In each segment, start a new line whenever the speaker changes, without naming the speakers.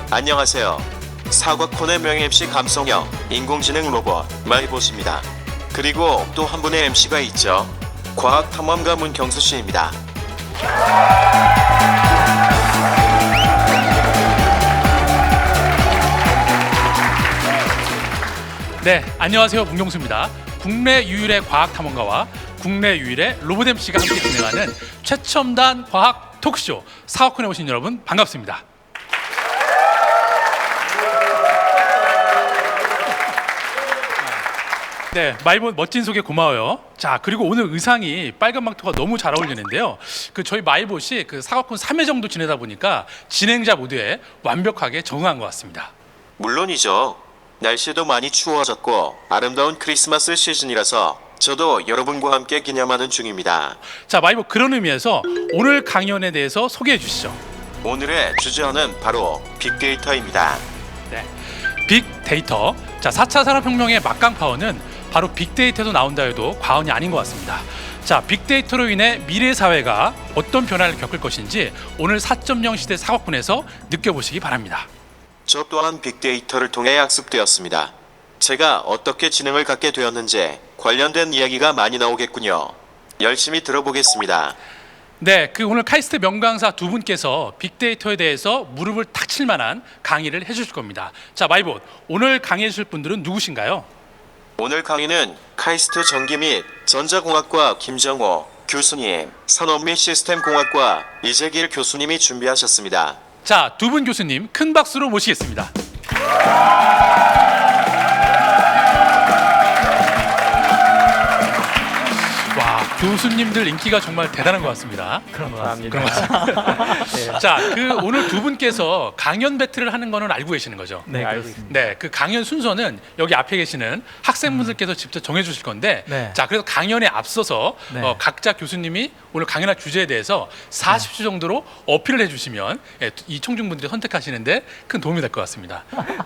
안녕하세요. 사과콘의 명예 MC 감성형 인공지능 로봇 마이봇입니다. 그리고 또 한 분의 MC가 있죠. 과학탐험가 문경수 씨입니다.
네, 안녕하세요. 문경수입니다. 국내 유일의 과학탐험가와 국내 유일의 로봇 MC가 함께 진행하는 최첨단 과학 토크쇼 사과콘에 오신 여러분 반갑습니다. 네, 마이봇 멋진 소개 고마워요. 자, 그리고 오늘 의상이 빨간 망토가 너무 잘 어울리는데요. 저희 마이봇이 사과콘 3회 정도 지내다 보니까 진행자 모드에 완벽하게 적응한 것 같습니다.
물론이죠. 날씨도 많이 추워졌고 아름다운 크리스마스 시즌이라서 저도 여러분과 함께 기념하는 중입니다.
자, 마이봇 그런 의미에서 오늘 강연에 대해서 소개해 주시죠.
오늘의 주제는 바로 빅데이터입니다.
네, 빅데이터. 자, 4차 산업혁명의 막강 파워는 바로 빅데이터도 나온다 해도 과언이 아닌 것 같습니다. 자, 빅데이터로 인해 미래 사회가 어떤 변화를 겪을 것인지 오늘 4.0 시대 사과콘에서 느껴보시기 바랍니다.
저 또한 빅데이터를 통해 학습되었습니다. 제가 어떻게 지능을 갖게 되었는지 관련된 이야기가 많이 나오겠군요. 열심히 들어보겠습니다.
네, 오늘 카이스트 명강사 두 분께서 빅데이터에 대해서 무릎을 탁 칠 만한 강의를 해주실 겁니다. 자, 마이봇, 오늘 강의해 주실 분들은 누구신가요?
오늘 강의는 카이스트 전기 및 전자공학과 김정호 교수님, 산업 및 시스템공학과 이재길 교수님이 준비하셨습니다.
자, 두 분 교수님 큰 박수로 모시겠습니다. 와, 교수님들 인기가 정말 대단한 것 같습니다.
그런 것 같습니다.
네. 자, 오늘 두 분께서 강연 배틀을 하는 거는 알고 계시는 거죠?
네, 알고 있습니다.
네, 강연 순서는 여기 앞에 계시는 학생분들께서 직접 정해주실 건데,
네.
자, 그래서 강연에 앞서서
네.
각자 교수님이 오늘 강연할 주제에 대해서 40초 정도로 어필을 해주시면 이 청중분들이 선택하시는데 큰 도움이 될 것 같습니다.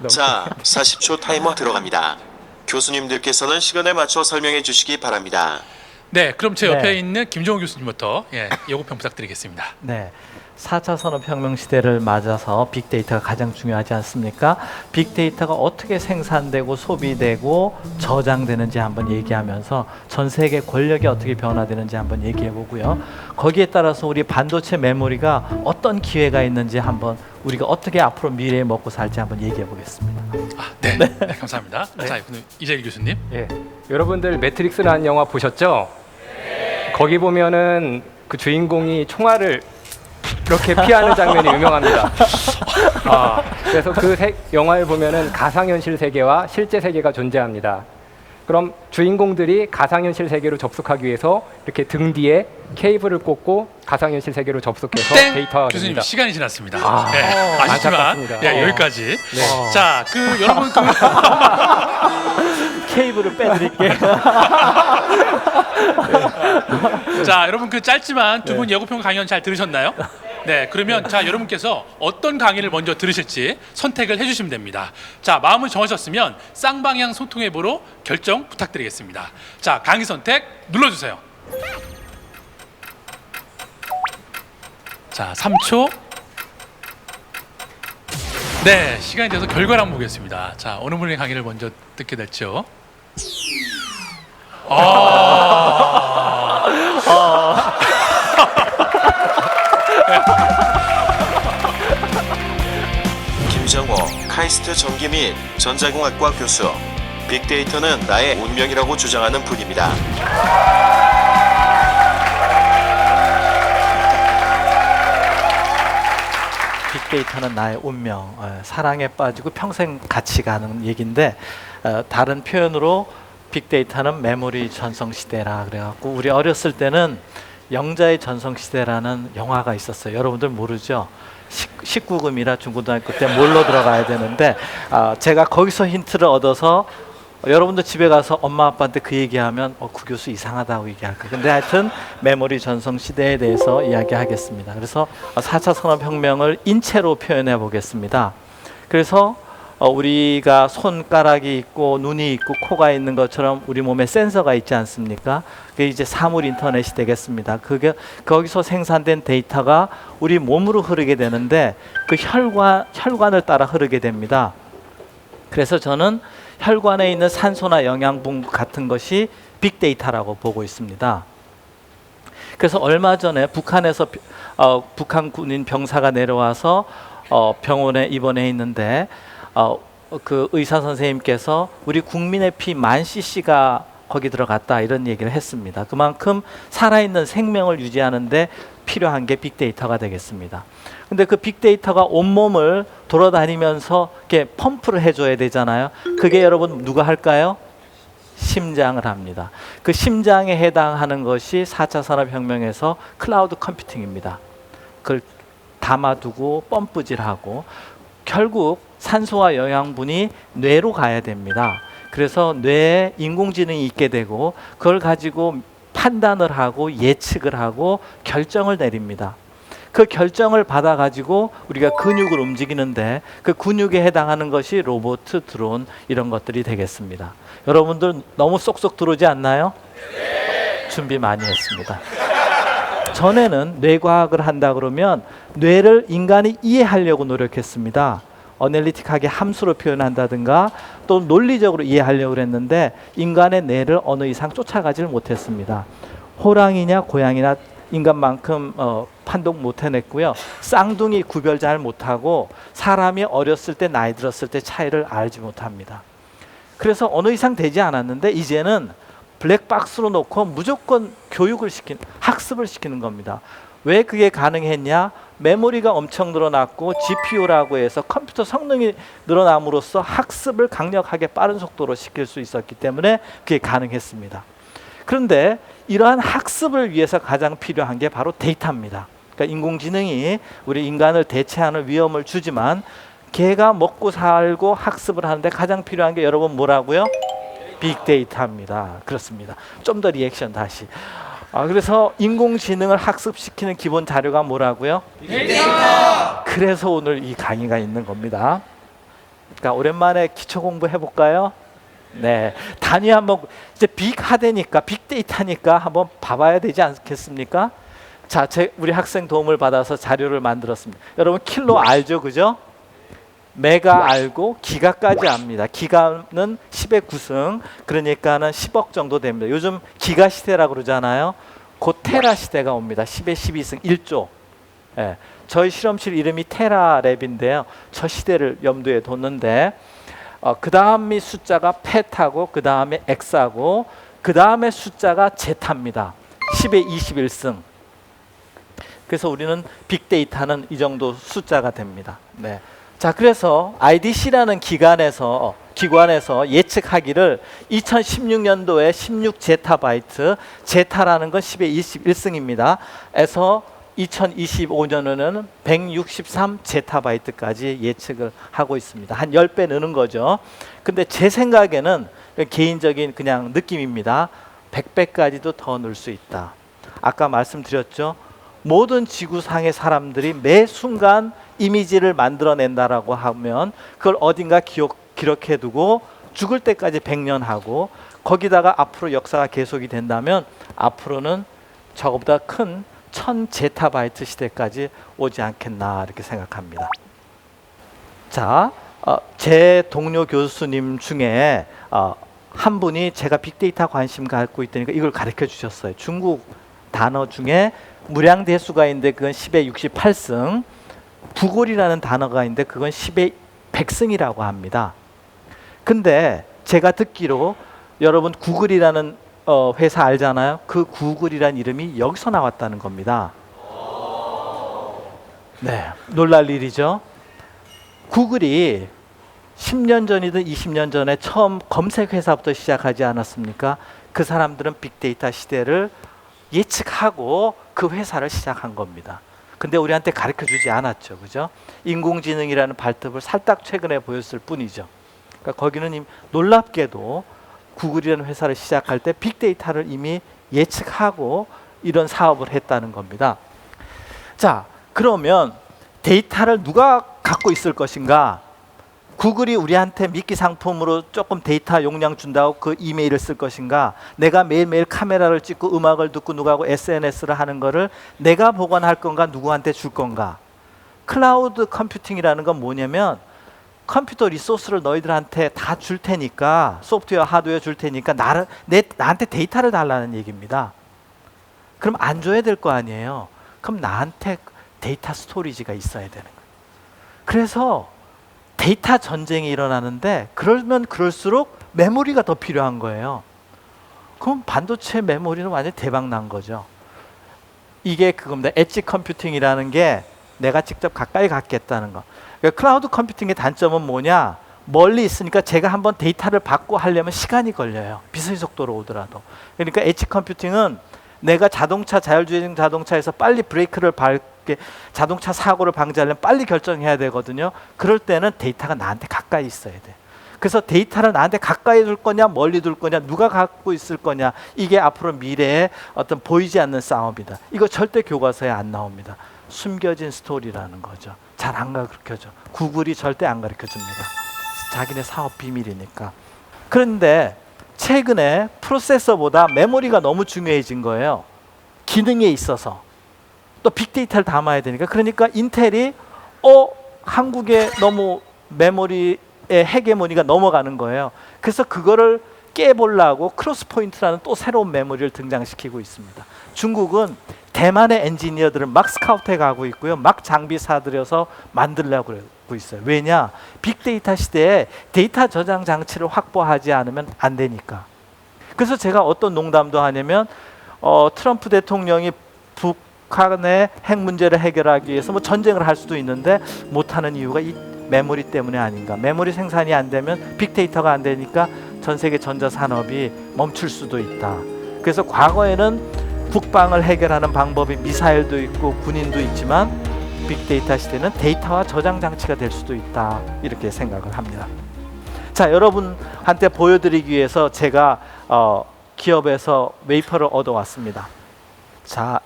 자, 40초 타이머 들어갑니다. 교수님들께서는 시간에 맞춰 설명해 주시기 바랍니다.
네, 그럼 제 옆에
네.
있는 김정우 교수님부터 예고편 부탁드리겠습니다.
네. 4차 산업혁명 시대를 맞아서 빅데이터가 가장 중요하지 않습니까? 빅데이터가 어떻게 생산되고 소비되고 저장되는지 한번 얘기하면서 전 세계 권력이 어떻게 변화되는지 한번 얘기해 보고요. 거기에 따라서 우리 반도체 메모리가 어떤 기회가 있는지 한번 우리가 어떻게 앞으로 미래에 먹고 살지 한번 얘기해 보겠습니다.
네, 감사합니다. 자, 이재길 교수님.
예, 여러분들 매트릭스라는 영화 보셨죠? 거기 보면은 그 주인공이 총알을 이렇게 피하는 장면이 유명합니다. 그래서 영화를 보면은 가상현실 세계와 실제 세계가 존재합니다. 그럼 주인공들이 가상현실 세계로 접속하기 위해서 이렇게 등 뒤에 케이블을 꽂고 가상현실 세계로 접속해서 데이터가
교수님
됩니다.
시간이 지났습니다. 아쉽지만
안타깝습니다.
여기까지.
네.
자, 여러분
케이블을 빼드릴게요.
자, 여러분 짧지만 두 분 예고편 강연 잘 들으셨나요? 네, 그러면 자, 여러분께서 어떤 강의를 먼저 들으실지 선택을 해주시면 됩니다. 자, 마음을 정하셨으면 쌍방향 소통 앱으로 결정 부탁드리겠습니다. 자, 강의 선택 눌러주세요. 자, 3초. 네, 시간이 돼서 결과를 한번 보겠습니다. 자, 어느 분의 강의를 먼저 듣게 될지요?
김정호, 카이스트 전기 및 전자공학과 교수. 빅데이터는 나의 운명이라고 주장하는 분입니다.
빅데이터는 나의 운명, 사랑에 빠지고 평생 같이 가는 얘기인데 다른 표현으로 빅데이터는 메모리 전성시대라 그래갖고 우리 어렸을 때는 영자의 전성시대라는 영화가 있었어요. 여러분들 모르죠? 19금이라 중고등학교 때 몰로 들어가야 되는데 제가 거기서 힌트를 얻어서 여러분들 집에 가서 엄마 아빠한테 그 얘기하면 그 교수 이상하다고 얘기할 거예요. 근데 하여튼 메모리 전성 시대에 대해서 이야기하겠습니다. 그래서 4차 산업혁명을 인체로 표현해 보겠습니다. 그래서 우리가 손가락이 있고 눈이 있고 코가 있는 것처럼 우리 몸에 센서가 있지 않습니까? 그게 이제 사물 인터넷이 되겠습니다. 그게 거기서 생산된 데이터가 우리 몸으로 흐르게 되는데 그 혈관을 따라 흐르게 됩니다. 그래서 저는 혈관에 있는 산소나 영양분 같은 것이 빅데이터라고 보고 있습니다. 그래서 얼마 전에 북한에서 북한 군인 병사가 내려와서 병원에 입원해 있는데 그 의사 선생님께서 우리 국민의 피 10,000cc가 거기 들어갔다 이런 얘기를 했습니다. 그만큼 살아있는 생명을 유지하는데 필요한 게 빅데이터가 되겠습니다. 근데 그 빅데이터가 온몸을 돌아다니면서 이렇게 펌프를 해줘야 되잖아요. 그게 여러분 누가 할까요? 심장을 합니다. 그 심장에 해당하는 것이 4차 산업혁명에서 클라우드 컴퓨팅입니다. 그걸 담아두고 펌프질하고 결국 산소와 영양분이 뇌로 가야 됩니다. 그래서 뇌에 인공지능이 있게 되고 그걸 가지고 판단을 하고 예측을 하고 결정을 내립니다. 그 결정을 받아 가지고 우리가 근육을 움직이는데 그 근육에 해당하는 것이 로봇, 드론 이런 것들이 되겠습니다. 여러분들 너무 쏙쏙 들어오지 않나요? 네. 준비 많이 했습니다. 전에는 뇌과학을 한다 그러면 뇌를 인간이 이해하려고 노력했습니다. 어널리틱하게 함수로 표현한다든가 또 논리적으로 이해하려고 했는데 인간의 뇌를 어느 이상 쫓아가지를 못했습니다. 호랑이냐 고양이나 인간만큼 판독 못 해냈고요. 쌍둥이 구별 잘 못하고 사람이 어렸을 때 나이 들었을 때 차이를 알지 못합니다. 그래서 어느 이상 되지 않았는데 이제는 블랙박스로 놓고 무조건 학습을 시키는 겁니다. 왜 그게 가능했냐? 메모리가 엄청 늘어났고 GPU라고 해서 컴퓨터 성능이 늘어남으로써 학습을 강력하게 빠른 속도로 시킬 수 있었기 때문에 그게 가능했습니다. 그런데 이러한 학습을 위해서 가장 필요한 게 바로 데이터입니다. 그러니까 인공지능이 우리 인간을 대체하는 위험을 주지만 걔가 먹고 살고 학습을 하는데 가장 필요한 게 여러분 뭐라고요? 빅데이터입니다. 그렇습니다. 좀 더 리액션 다시. 그래서 인공지능을 학습시키는 기본 자료가 뭐라고요? 빅데이터! 그래서 오늘 이 강의가 있는 겁니다. 그러니까 오랜만에 기초 공부 해볼까요? 네, 단위 한번 이제 빅하대니까 빅데이터니까 한번 봐봐야 되지 않겠습니까? 자, 우리 학생 도움을 받아서 자료를 만들었습니다. 여러분 킬로 알죠, 그죠? 메가 알고 기가까지 압니다. 기가는 10의 9승, 그러니까는 10억 정도 됩니다. 요즘 기가 시대라고 그러잖아요. 곧 테라 시대가 옵니다. 10의 12승 1조. 예, 저희 실험실 이름이 테라랩인데요. 저 시대를 염두에 뒀는데 그 다음이 숫자가 페타고 그 다음에 엑사고 그 다음에 숫자가 제타입니다. 10의 21승. 그래서 우리는 빅데이터는 이 정도 숫자가 됩니다. 네. 자, 그래서 IDC라는 기관에서 예측하기를 2016년도에 16 제타바이트, 제타라는 건 10의 21승입니다. 에서 2025년에는 163 제타바이트까지 예측을 하고 있습니다. 한 10배 느는 거죠. 근데 제 생각에는 개인적인 그냥 느낌입니다. 100배까지도 더 늘 수 있다. 아까 말씀드렸죠. 모든 지구상의 사람들이 매 순간 이미지를 만들어낸다라고 하면 그걸 어딘가 기록해두고 죽을 때까지 100년 하고 거기다가 앞으로 역사가 계속이 된다면 앞으로는 저거보다 큰 1000 제타바이트 시대까지 오지 않겠나 이렇게 생각합니다. 자, 제 동료 교수님 중에 한 분이 제가 빅데이터 관심 갖고 있다니까 이걸 가르쳐 주셨어요. 중국 단어 중에 무량대수가 있는데 그건 10의 68승, 부골이라는 단어가 있는데 그건 10의 100승이라고 합니다. 근데 제가 듣기로 여러분 구글이라는 회사 알잖아요. 그 구글이라는 이름이 여기서 나왔다는 겁니다. 네, 놀랄 일이죠. 구글이 10년 전이든 20년 전에 처음 검색 회사부터 시작하지 않았습니까? 그 사람들은 빅데이터 시대를 예측하고 그 회사를 시작한 겁니다. 근데 우리한테 가르쳐 주지 않았죠. 그죠? 인공지능이라는 발톱을 살짝 최근에 보였을 뿐이죠. 그러니까 거기는 놀랍게도 구글이라는 회사를 시작할 때 빅데이터를 이미 예측하고 이런 사업을 했다는 겁니다. 자, 그러면 데이터를 누가 갖고 있을 것인가? 구글이 우리한테 미끼 상품으로 조금 데이터 용량 준다고 그 이메일을 쓸 것인가, 내가 매일매일 카메라를 찍고 음악을 듣고 누구하고 SNS를 하는 거를 내가 보관할 건가, 누구한테 줄 건가. 클라우드 컴퓨팅이라는 건 뭐냐면 컴퓨터 리소스를 너희들한테 다 줄 테니까, 소프트웨어 하드웨어 줄 테니까 나한테 데이터를 달라는 얘기입니다. 그럼 안 줘야 될 거 아니에요. 그럼 나한테 데이터 스토리지가 있어야 되는 거예요. 그래서 데이터 전쟁이 일어나는데, 그러면 그럴수록 메모리가 더 필요한 거예요. 그럼 반도체 메모리는 완전히 대박 난 거죠. 이게 그겁니다. 엣지 컴퓨팅이라는 게 내가 직접 가까이 갖겠다는 거. 그러니까 클라우드 컴퓨팅의 단점은 뭐냐? 멀리 있으니까 제가 한번 데이터를 받고 하려면 시간이 걸려요. 비슷한 속도로 오더라도. 그러니까 엣지 컴퓨팅은 내가 자율주행 자동차에서 빨리 브레이크를 밟게, 자동차 사고를 방지하려면 빨리 결정해야 되거든요. 그럴 때는 데이터가 나한테 가까이 있어야 돼. 그래서 데이터를 나한테 가까이 둘 거냐, 멀리 둘 거냐, 누가 갖고 있을 거냐, 이게 앞으로 미래의 어떤 보이지 않는 싸움이다. 이거 절대 교과서에 안 나옵니다. 숨겨진 스토리라는 거죠. 잘 안 가르쳐줘. 구글이 절대 안 가르쳐 줍니다. 자기네 사업 비밀이니까. 그런데 최근에 프로세서보다 메모리가 너무 중요해진 거예요. 기능에 있어서. 또 빅데이터를 담아야 되니까. 그러니까 인텔이 한국에 너무 메모리의 헤게모니가 넘어가는 거예요. 그래서 그거를 깨보려고 크로스 포인트라는 또 새로운 메모리를 등장시키고 있습니다. 중국은 대만의 엔지니어들은 막 스카우트해 가고 있고요. 막 장비 사들여서 만들려고 하고 있어요. 왜냐? 빅데이터 시대에 데이터 저장 장치를 확보하지 않으면 안 되니까. 그래서 제가 어떤 농담도 하냐면 트럼프 대통령이 북한의 핵 문제를 해결하기 위해서 뭐 전쟁을 할 수도 있는데 못하는 이유가 이 메모리 때문에 아닌가. 메모리 생산이 안 되면 빅데이터가 안 되니까 전 세계 전자산업이 멈출 수도 있다. 그래서 과거에는 북방을 해결하는 방법이 미사일도 있고 군인도 있지만 빅데이터 시대는 데이터와 저장 장치가 될 수도 있다. 이렇게 생각을 합니다. 자, 여러분한테 보여드리기 위해서 제가 기업에서 웨이퍼를 얻어왔습니다. 자,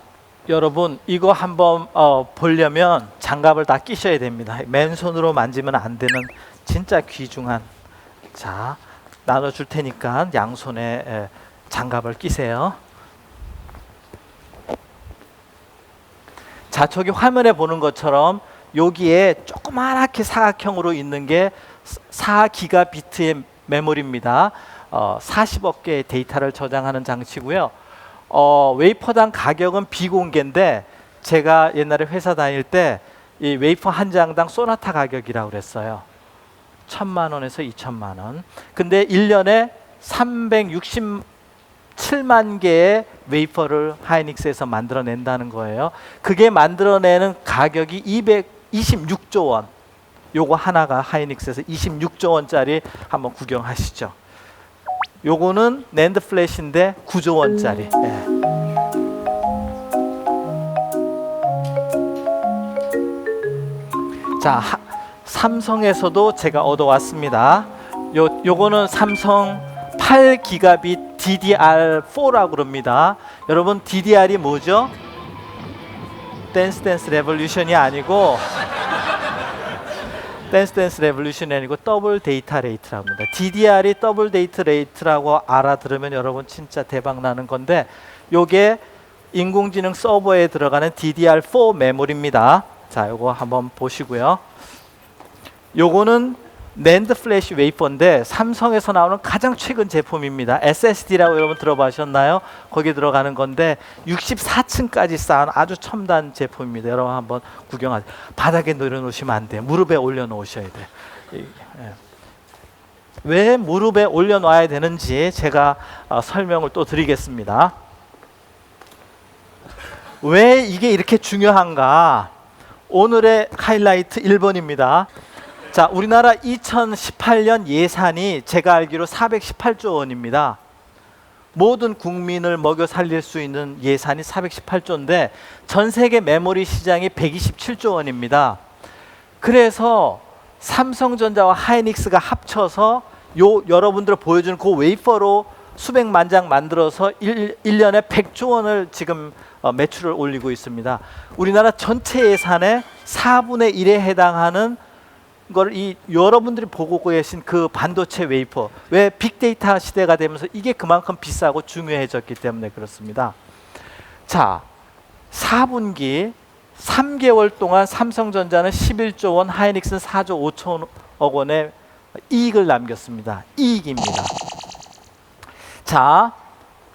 여러분 이거 한번 보려면 장갑을 다 끼셔야 됩니다. 맨손으로 만지면 안 되는 진짜 귀중한. 자, 나눠줄 테니까 양손에 장갑을 끼세요. 자, 저기 화면에 보는 것처럼 여기에 조그맣게 사각형으로 있는 게 4기가비트의 메모리입니다. 40억 개의 데이터를 저장하는 장치고요. 웨이퍼당 가격은 비공개인데 제가 옛날에 회사 다닐 때 이 웨이퍼 한 장당 소나타 가격이라고 그랬어요. 1,000만 원에서 2,000만 원. 근데 1년에 367만 개의 웨이퍼를 하이닉스에서 만들어낸다는 거예요. 그게 만들어내는 가격이 226조 원. 요거 하나가 하이닉스에서 26조 원짜리 한번 구경하시죠. 요거는 낸드 플래시인데 9조 원짜리. 예. 자, 삼성에서도 제가 얻어왔습니다. 요거는 삼성 8기가빗 DDR4라고 그럽니다. 여러분 DDR이 뭐죠? 댄스 레볼루션이 아니고 댄스 레볼루션이 아니고 더블 데이터 레이트라고 합니다. DDR이 더블 데이터 레이트라고 알아들으면 여러분 진짜 대박 나는 건데, 요게 인공지능 서버에 들어가는 DDR4 메모리입니다. 자, 요거 한번 보시고요. 요거는 낸드 플래시 웨이퍼인데 삼성에서 나오는 가장 최근 제품입니다. SSD라고 여러분 들어보셨나요? 거기에 들어가는 건데 64층까지 쌓은 아주 첨단 제품입니다. 여러분 한번 구경하세요. 바닥에 내려놓으시면 안 돼요. 무릎에 올려놓으셔야 돼요. 왜 무릎에 올려놔야 되는지 제가 설명을 또 드리겠습니다. 왜 이게 이렇게 중요한가? 오늘의 하이라이트 1번입니다. 자, 우리나라 2018년 예산이 제가 알기로 418조 원입니다. 모든 국민을 먹여 살릴 수 있는 예산이 418조인데 전 세계 메모리 시장이 127조 원입니다. 그래서 삼성전자와 하이닉스가 합쳐서 여러분들 보여주는 그 웨이퍼로 수백만 장 만들어서 1년에 100조 원을 지금 매출을 올리고 있습니다. 우리나라 전체 예산의 4분의 1에 해당하는 걸 이 여러분들이 보고 계신 그 반도체 웨이퍼, 왜 빅데이터 시대가 되면서 이게 그만큼 비싸고 중요해졌기 때문에 그렇습니다. 자, 4분기 3개월 동안 삼성전자는 11조 원, 하이닉스는 4조 5천억 원의 이익을 남겼습니다. 이익입니다. 자,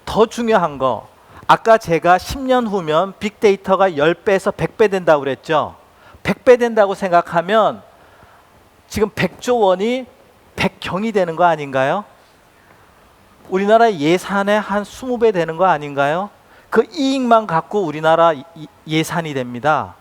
더 중요한 거, 아까 제가 10년 후면 빅데이터가 10배에서 100배 된다고 그랬죠. 100배 된다고 생각하면 지금 100조 원이 100경이 되는 거 아닌가요? 우리나라 예산의 한 20배 되는 거 아닌가요? 그 이익만 갖고 우리나라 예산이 됩니다.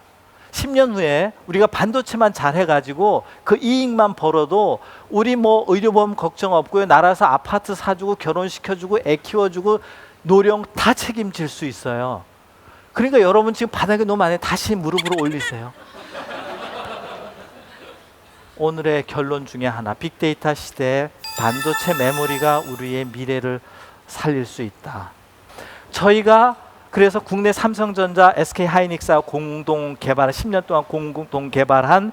10년 후에 우리가 반도체만 잘 해가지고 그 이익만 벌어도 우리 뭐 의료보험 걱정 없고요. 나라에서 아파트 사주고 결혼시켜주고 애 키워주고 노령 다 책임질 수 있어요. 그러니까 여러분 지금 바닥에 놓으면 안 돼. 다시 무릎으로 올리세요. 오늘의 결론 중에 하나, 빅데이터 시대에 반도체 메모리가 우리의 미래를 살릴 수 있다. 저희가 그래서 국내 삼성전자, SK하이닉스와 공동 개발한 10년 동안 공동 개발한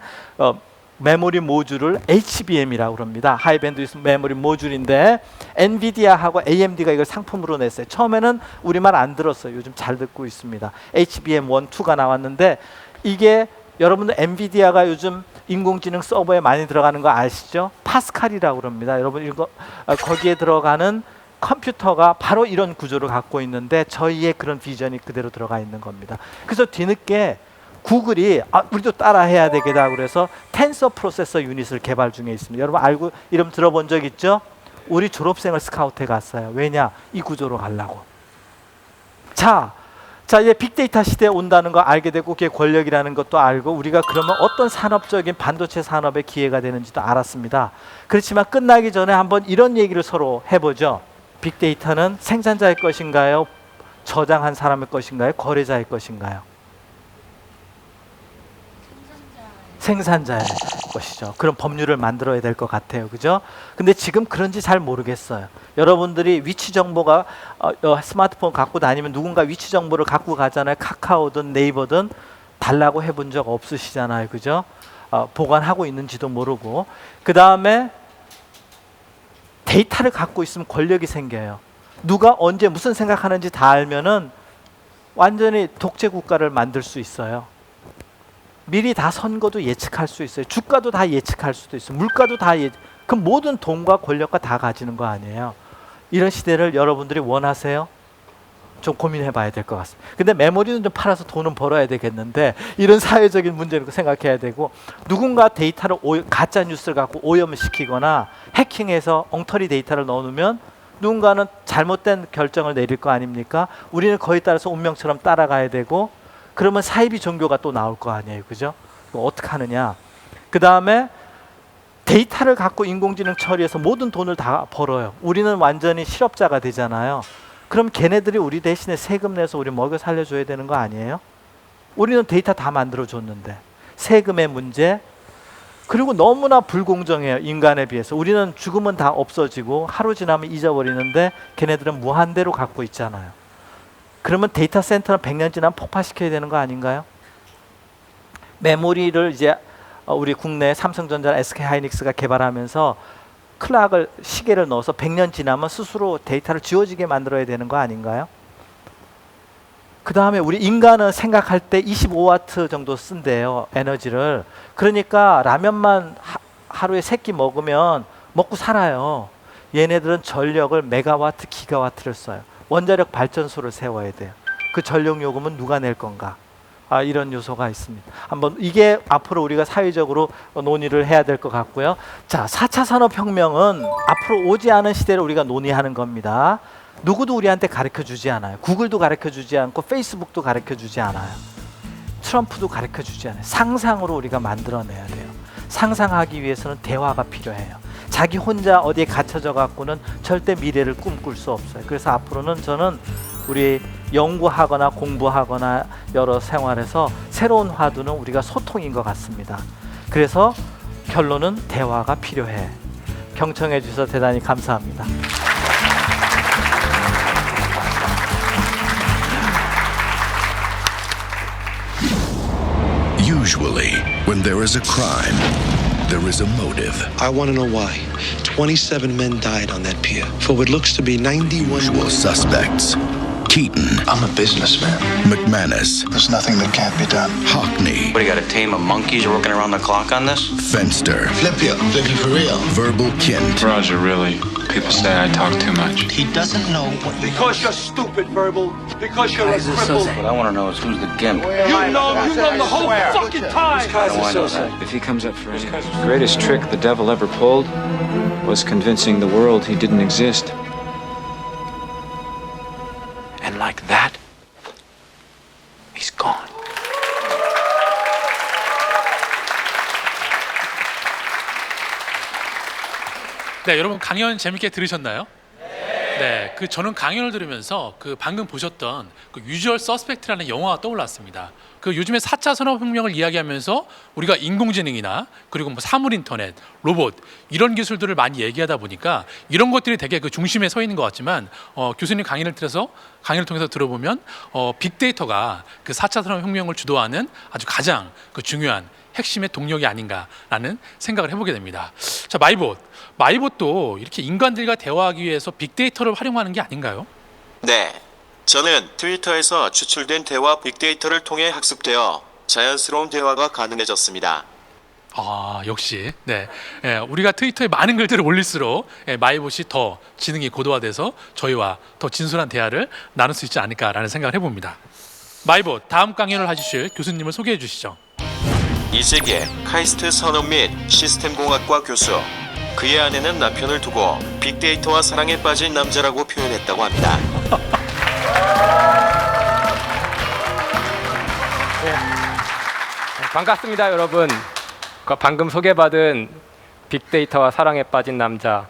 메모리 모듈을 HBM이라고 그럽니다. 하이밴드위스 메모리 모듈인데 엔비디아하고 AMD가 이걸 상품으로 냈어요. 처음에는 우리말 안 들었어요. 요즘 잘 듣고 있습니다. HBM 1, 2가 나왔는데 이게 여러분들 엔비디아가 요즘 인공지능 서버에 많이 들어가는 거 아시죠? 파스칼이라고 그럽니다. 여러분 이거 거기에 들어가는 컴퓨터가 바로 이런 구조를 갖고 있는데 저희의 그런 비전이 그대로 들어가 있는 겁니다. 그래서 뒤늦게 구글이 우리도 따라 해야 되겠다 그래서 텐서 프로세서 유닛을 개발 중에 있습니다. 여러분 알고 이름 들어본 적 있죠? 우리 졸업생을 스카우트해 갔어요. 왜냐? 이 구조로 가려고. 자 이제 빅데이터 시대에 온다는 거 알게 되고 그게 권력이라는 것도 알고 우리가 그러면 어떤 산업적인 반도체 산업의 기회가 되는지도 알았습니다. 그렇지만 끝나기 전에 한번 이런 얘기를 서로 해보죠. 빅데이터는 생산자의 것인가요? 저장한 사람의 것인가요? 거래자의 것인가요? 생산자의 것이죠. 그런 법률을 만들어야 될 것 같아요. 그죠? 근데 지금 그런지 잘 모르겠어요. 여러분들이 위치 정보가 스마트폰 갖고 다니면 누군가 위치 정보를 갖고 가잖아요. 카카오든 네이버든 달라고 해본 적 없으시잖아요. 그죠? 보관하고 있는지도 모르고. 그 다음에 데이터를 갖고 있으면 권력이 생겨요. 누가 언제 무슨 생각하는지 다 알면은 완전히 독재 국가를 만들 수 있어요. 미리 다 선거도 예측할 수 있어요. 주가도 다 예측할 수도 있어요. 물가도 다 그 모든 돈과 권력과 다 가지는 거 아니에요. 이런 시대를 여러분들이 원하세요? 좀 고민해 봐야 될 것 같습니다. 근데 메모리는 좀 팔아서 돈은 벌어야 되겠는데 이런 사회적인 문제를 생각해야 되고 누군가 데이터를 가짜 뉴스를 갖고 오염시키거나 해킹해서 엉터리 데이터를 넣어놓으면 누군가는 잘못된 결정을 내릴 거 아닙니까? 우리는 거기에 따라서 운명처럼 따라가야 되고 그러면 사이비 종교가 또 나올 거 아니에요. 그죠? 어떻게 하느냐. 그 다음에 데이터를 갖고 인공지능 처리해서 모든 돈을 다 벌어요. 우리는 완전히 실업자가 되잖아요. 그럼 걔네들이 우리 대신에 세금 내서 우리 먹여 살려줘야 되는 거 아니에요? 우리는 데이터 다 만들어줬는데. 세금의 문제, 그리고 너무나 불공정해요. 인간에 비해서. 우리는 죽으면 다 없어지고 하루 지나면 잊어버리는데 걔네들은 무한대로 갖고 있잖아요. 그러면 데이터 센터는 100년 지나면 폭파시켜야 되는 거 아닌가요? 메모리를 이제 우리 국내 삼성전자, SK하이닉스가 개발하면서 클락을 시계를 넣어서 100년 지나면 스스로 데이터를 지워지게 만들어야 되는 거 아닌가요? 그 다음에 우리 인간은 생각할 때 25와트 정도 쓴대요. 에너지를. 그러니까 라면만 하루에 3끼 먹으면 먹고 살아요. 얘네들은 전력을 메가와트, 기가와트를 써요. 원자력 발전소를 세워야 돼요. 그 전력 요금은 누가 낼 건가? 이런 요소가 있습니다. 한번 이게 앞으로 우리가 사회적으로 논의를 해야 될 것 같고요. 자, 4차 산업혁명은 앞으로 오지 않은 시대를 우리가 논의하는 겁니다. 누구도 우리한테 가르쳐주지 않아요. 구글도 가르쳐주지 않고 페이스북도 가르쳐주지 않아요. 트럼프도 가르쳐주지 않아요. 상상으로 우리가 만들어내야 돼요. 상상하기 위해서는 대화가 필요해요. 자기 혼자 어디에 갇혀져 갖고는 절대 미래를 꿈꿀 수 없어요. 그래서 앞으로는 저는 우리 연구하거나 공부하거나 여러 생활에서 새로운 화두는 우리가 소통인 것 같습니다. 그래서 결론은 대화가 필요해. 경청해 주셔서 대단히 감사합니다.
Usually, when there is a crime, there is a motive.
I want to know why. 27 men died on that pier for what looks to be 91
Usual suspects. Keaton,
I'm a businessman.
McManus,
There's nothing that can't be done.
Hockney,
What, do you got a team of monkeys working around the clock on this?
Fenster,
Flip you for real.
Verbal Kint,
Roger, really. People say I talk too much.
He doesn't know what
Because you're stupid, Verbal. Because you're a cripple.
What I want to know is who's the gimp.
You know the whole fucking time.
How do I know that?
If he comes up for anything. The greatest trick the devil ever pulled was convincing the world he didn't exist. And like that, he's gone.
네, 여러분 강연 재밌게 들으셨나요? 네, 저는 강연을 들으면서 방금 보셨던 유주얼 서스펙트라는 영화가 떠올랐습니다. 요즘에 4차 산업혁명을 이야기하면서 우리가 인공지능이나 그리고 사물 인터넷, 로봇 이런 기술들을 많이 얘기하다 보니까 이런 것들이 되게 중심에 서 있는 것 같지만 교수님 강의를 통해서 들어보면 빅데이터가 4차 산업혁명을 주도하는 아주 가장 중요한 핵심의 동력이 아닌가라는 생각을 해보게 됩니다. 자, 마이봇도 이렇게 인간들과 대화하기 위해서 빅데이터를 활용하는 게 아닌가요?
네, 저는 트위터에서 추출된 대화 빅데이터를 통해 학습되어 자연스러운 대화가 가능해졌습니다.
아, 역시 우리가 트위터에 많은 글들을 올릴수록 마이봇이 더 지능이 고도화돼서 저희와 더 진솔한 대화를 나눌 수 있지 않을까라는 생각을 해봅니다. 마이봇 다음 강연을 해주실 교수님을 소개해 주시죠.
이세계 카이스트 산업 및 시스템공학과 교수. 그의 아내는 남편을 두고 빅데이터와 사랑에 빠진 남자라고 표현했다고 합니다.
반갑습니다, 여러분. 방금 소개받은 빅데이터와 사랑에 빠진 남자,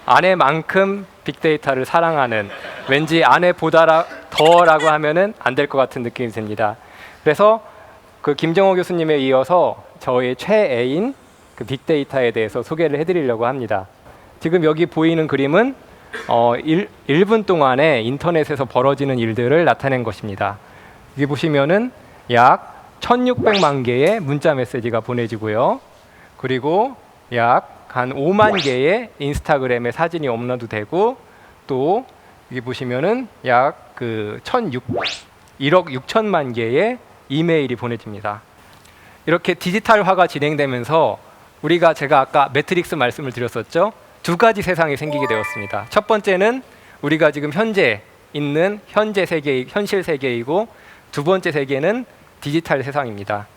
아내만큼 빅데이터를 사랑하는, 왠지 아내보다 더라고 하면은 안 될 것 같은 느낌이 듭니다. 그래서 김정호 교수님에 이어서 저의 최애인 빅데이터에 대해서 소개를 해드리려고 합니다. 지금 여기 보이는 그림은 1분 동안에 인터넷에서 벌어지는 일들을 나타낸 것입니다. 여기 보시면은 약 1600만 개의 문자 메시지가 보내지고요. 그리고 약 한 5만 개의 인스타그램에 사진이 업로드 되고, 또 여기 보시면은 약 1억 6천만 개의 이메일이 보내집니다. 이렇게 디지털화가 진행되면서 제가 아까 매트릭스 말씀을 드렸었죠. 두 가지 세상이 생기게 되었습니다. 첫 번째는 우리가 지금 현재 있는 현실 세계이고, 두 번째 세계는 디지털 세상입니다.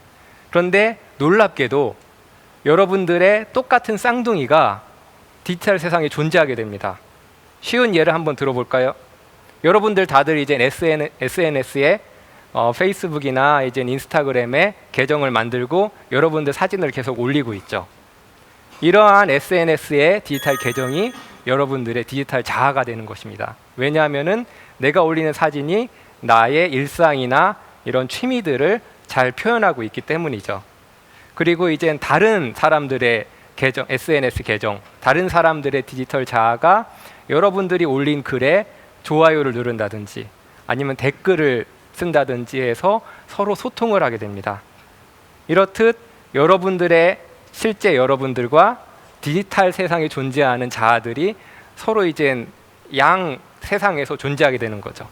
그런데 놀랍게도 여러분들의 똑같은 쌍둥이가 디지털 세상에 존재하게 됩니다. 쉬운 예를 한번 들어볼까요? 여러분들 다들 이제 SNS에 페이스북이나 이제 인스타그램에 계정을 만들고 여러분들 사진을 계속 올리고 있죠. 이러한 SNS의 디지털 계정이 여러분들의 디지털 자아가 되는 것입니다. 왜냐하면은 내가 올리는 사진이 나의 일상이나 이런 취미들을 잘 표현하고 있기 때문이죠. 그리고 이젠 다른 사람들의 계정, SNS 계정, 다른 사람들의 디지털 자아가 여러분들이 올린 글에 좋아요를 누른다든지 아니면 댓글을 쓴다든지 해서 서로 소통을 하게 됩니다. 이렇듯 실제 여러분들과 디지털 세상에 존재하는 자아들이 서로 이젠 양 세상에서 존재하게 되는 거죠.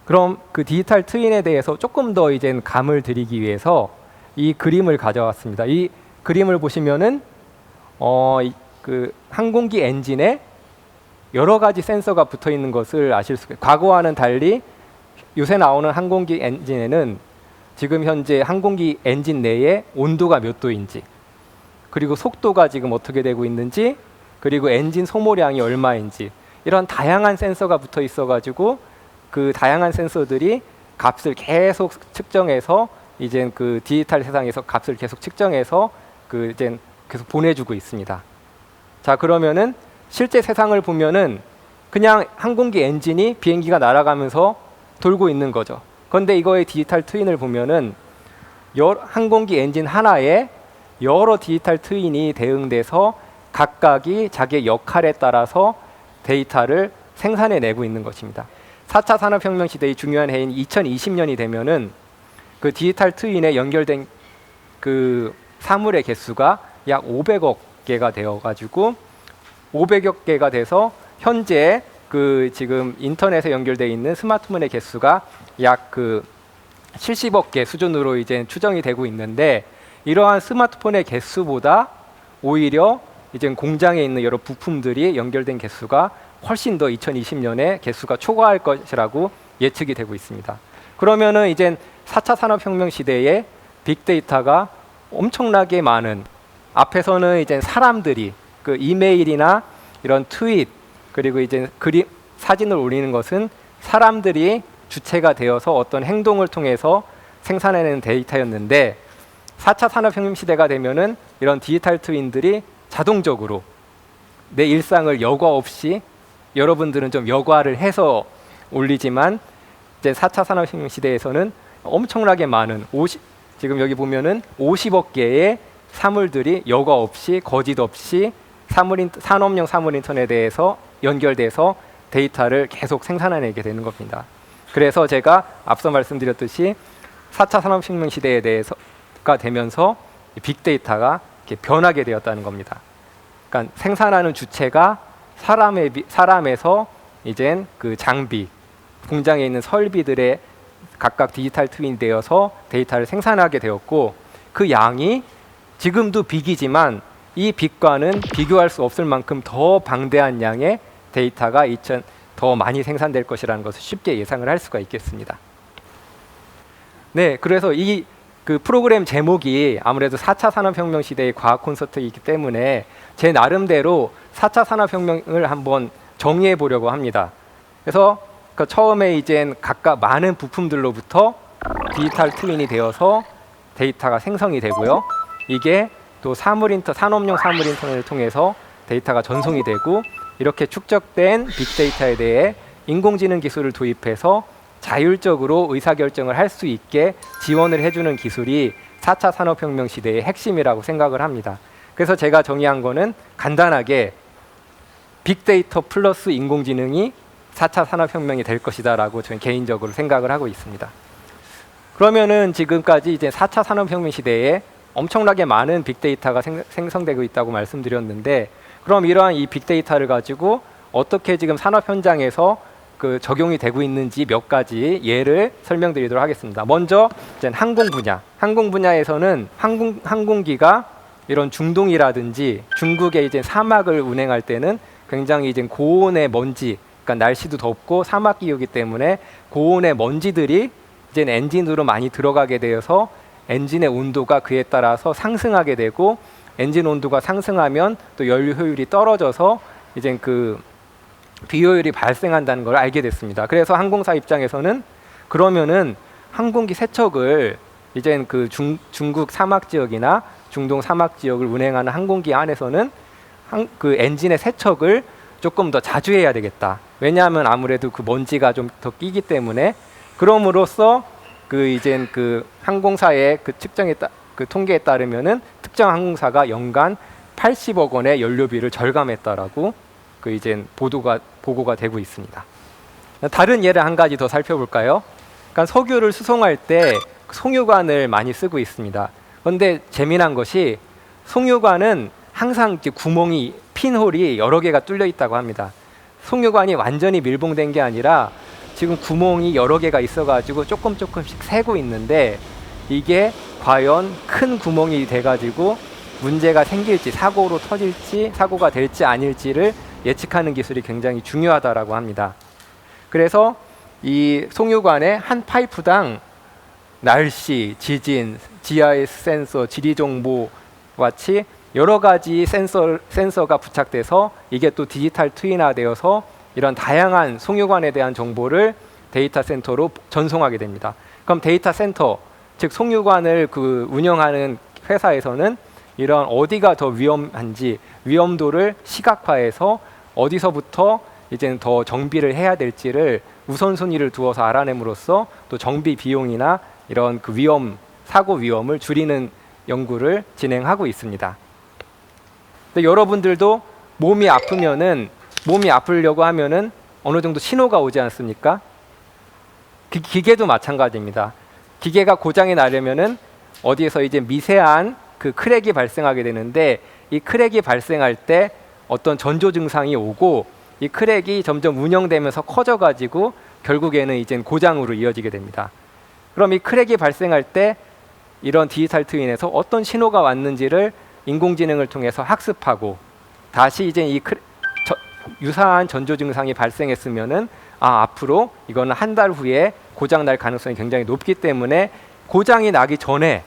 그럼 디지털 트윈에 대해서 조금 더 이젠 감을 드리기 위해서 이 그림을 가져왔습니다. 이 그림을 보시면은 항공기 엔진에 여러 가지 센서가 붙어 있는 것을 아실 수 있어요. 과거와는 달리 요새 나오는 항공기 엔진에는 지금 현재 항공기 엔진 내에 온도가 몇 도인지, 그리고 속도가 지금 어떻게 되고 있는지, 그리고 엔진 소모량이 얼마인지, 이런 다양한 센서가 붙어 있어가지고 그 다양한 센서들이 값을 계속 측정해서 이제 디지털 세상에서 값을 계속 측정해서 이제 계속 보내주고 있습니다. 자, 그러면은 실제 세상을 보면은 그냥 항공기 엔진이 비행기가 날아가면서 돌고 있는 거죠. 그런데 이거의 디지털 트윈을 보면은 항공기 엔진 하나에 여러 디지털 트윈이 대응돼서 각각이 자기의 역할에 따라서 데이터를 생산해내고 있는 것입니다. 4차 산업혁명 시대의 중요한 해인 2020년이 되면은 디지털 트윈에 연결된 사물의 개수가 약 500억 개가 되어가지고 500여 개가 돼서 현재 그 지금 인터넷에 연결되어 있는 스마트폰의 개수가 약 그 70억 개 수준으로 이제 추정이 되고 있는데, 이러한 스마트폰의 개수보다 오히려 이제 공장에 있는 여러 부품들이 연결된 개수가 훨씬 더 2020년에 개수가 초과할 것이라고 예측이 되고 있습니다. 그러면은 이제 4차 산업혁명 시대에 빅데이터가 엄청나게 많은, 앞에서는 이제 사람들이 그 이메일이나 이런 트윗 그리고 이제 그림 사진을 올리는 것은 사람들이 주체가 되어서 어떤 행동을 통해서 생산해내는 데이터였는데, 4차 산업혁명 시대가 되면은 이런 디지털 트윈들이 자동적으로 내 일상을 여과 없이, 여러분들은 좀 여과를 해서 올리지만 이제 4차 산업혁명 시대에서는 엄청나게 많은 지금 여기 보면은 50억 개의 사물들이 여과 없이 거짓 없이 산업용 사물 인터넷에 대해서 연결돼서 데이터를 계속 생산해내게 되는 겁니다. 그래서 제가 앞서 말씀드렸듯이 4차 산업혁명 시대에 대해서가 되면서 빅데이터가 이렇게 변하게 되었다는 겁니다. 그러니까 생산하는 주체가 사람에서 이젠 그 장비, 공장에 있는 설비들의 각각 디지털 트윈이 되어서 데이터를 생산하게 되었고, 그 양이 지금도 빅이지만 이 빅과는 비교할 수 없을 만큼 더 방대한 양의 데이터가 더 많이 생산될 것이라는 것을 쉽게 예상을 할 수가 있겠습니다. 네, 그래서 이 그 프로그램 제목이 아무래도 4차 산업혁명 시대의 과학 콘서트이기 때문에 제 나름대로 4차 산업혁명을 한번 정의해 보려고 합니다. 그래서 그 처음에 이제 각각 많은 부품들로부터 디지털 트윈이 되어서 데이터가 생성이 되고요. 이게 또 산업용 사물 인터넷을 통해서 데이터가 전송이 되고, 이렇게 축적된 빅데이터에 대해 인공지능 기술을 도입해서 자율적으로 의사결정을 할 수 있게 지원을 해주는 기술이 4차 산업혁명 시대의 핵심이라고 생각을 합니다. 그래서 제가 정의한 거는 간단하게 빅데이터 플러스 인공지능이 4차 산업혁명이 될 것이다 라고 저는 개인적으로 생각을 하고 있습니다. 그러면은 지금까지 이제 4차 산업혁명 시대에 엄청나게 많은 빅데이터가 생성되고 있다고 말씀드렸는데, 그럼 이러한 이 빅데이터를 가지고 어떻게 지금 산업 현장에서 그 적용이 되고 있는지 몇 가지 예를 설명드리도록 하겠습니다. 먼저 이제 항공 분야에서는 항공기가 이런 중동이라든지 중국의 이제 사막을 운행할 때는 굉장히 이제 고온의 먼지, 그러니까 날씨도 덥고 사막 기후이기 때문에 고온의 먼지들이 이제 엔진으로 많이 들어가게 되어서 엔진의 온도가 그에 따라서 상승하게 되고, 엔진 온도가 상승하면 또 연료 효율이 떨어져서 이제 그 비효율이 발생한다는 걸 알게 됐습니다. 그래서 항공사 입장에서는 그러면은 항공기 세척을 이제 그 중국 사막 지역이나 중동 사막 지역을 운행하는 항공기 안에서는 그 엔진의 세척을 조금 더 자주 해야 되겠다. 왜냐하면 아무래도 그 먼지가 좀 더 끼기 때문에. 그럼으로써 그 이제 그 항공사의 그 그 통계에 따르면은 특정 항공사가 연간 80억 원의 연료비를 절감했다라고 그 이제 보고가 되고 있습니다. 다른 예를 한 가지 더 살펴볼까요? 그러니까 석유를 수송할 때 송유관을 많이 쓰고 있습니다. 그런데 재미난 것이 송유관은 항상 구멍이 핀홀이 여러 개가 뚫려 있다고 합니다. 송유관이 완전히 밀봉된 게 아니라 지금 구멍이 여러 개가 있어가지고 조금씩 새고 있는데, 이게 과연 큰 구멍이 돼가지고 문제가 생길지, 사고가 될지 아닐지를 예측하는 기술이 굉장히 중요하다라고 합니다. 그래서 이 송유관의 한 파이프당 날씨, 지진, GIS 센서, 지리 정보 같이 여러 가지 센서가 부착돼서 이게 또 디지털 트윈화되어서 이런 다양한 송유관에 대한 정보를 데이터 센터로 전송하게 됩니다. 그럼 데이터 센터, 즉 송유관을 그 운영하는 회사에서는 이런 어디가 더 위험한지 위험도를 시각화해서 어디서부터 이제는 더 정비를 해야 될지를 우선순위를 두어서 알아냄으로써 또 정비 비용이나 이런 그 사고 위험을 줄이는 연구를 진행하고 있습니다. 근데 여러분들도 몸이 아프려고 하면은 어느 정도 신호가 오지 않습니까? 기계도 마찬가지입니다. 기계가 고장이 나려면은 어디에서 이제 미세한 그 크랙이 발생하게 되는데 이 크랙이 발생할 때 어떤 전조 증상이 오고 이 크랙이 점점 운영되면서 커져가지고 결국에는 이제 고장으로 이어지게 됩니다. 그럼 이 크랙이 발생할 때 이런 디지털 트윈에서 어떤 신호가 왔는지를 인공지능을 통해서 학습하고 다시 이제 유사한 전조 증상이 발생했으면은 앞으로 이거는 한 달 후에 고장 날 가능성이 굉장히 높기 때문에 고장이 나기 전에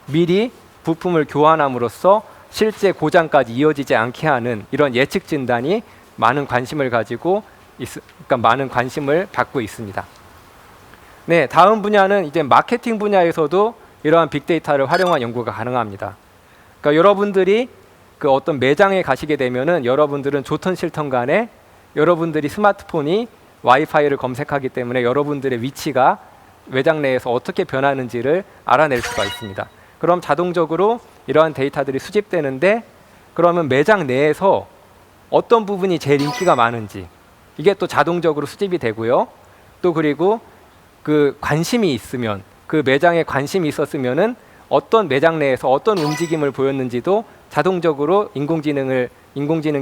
미리 부품을 교환함으로써 실제 고장까지 이어지지 않게 하는 이런 예측 진단이 많은 관심을 많은 관심을 받고 있습니다. 네, 다음 분야는 이제 마케팅 분야에서도 이러한 빅데이터를 활용한 연구가 가능합니다. 그러니까 여러분들이 그 어떤 매장에 가시게 되면은 여러분들은 좋든 싫든 간에 여러분들이 스마트폰이 와이파이를 검색하기 때문에 여러분들의 위치가 매장 내에서 어떻게 변하는지를 알아낼 수가 있습니다. 그럼 자동적으로 이러한 데이터들이 수집되는데 그러면 매장 내에서 어떤 부분이 제일 인기가 많은지 이게 또 자동적으로 수집이 되고요. 또 그리고 그 관심이 있으면 그 매장에 관심이 있었으면은 어떤 매장 내에서 어떤 움직임을 보였는지도 자동적으로 인공지능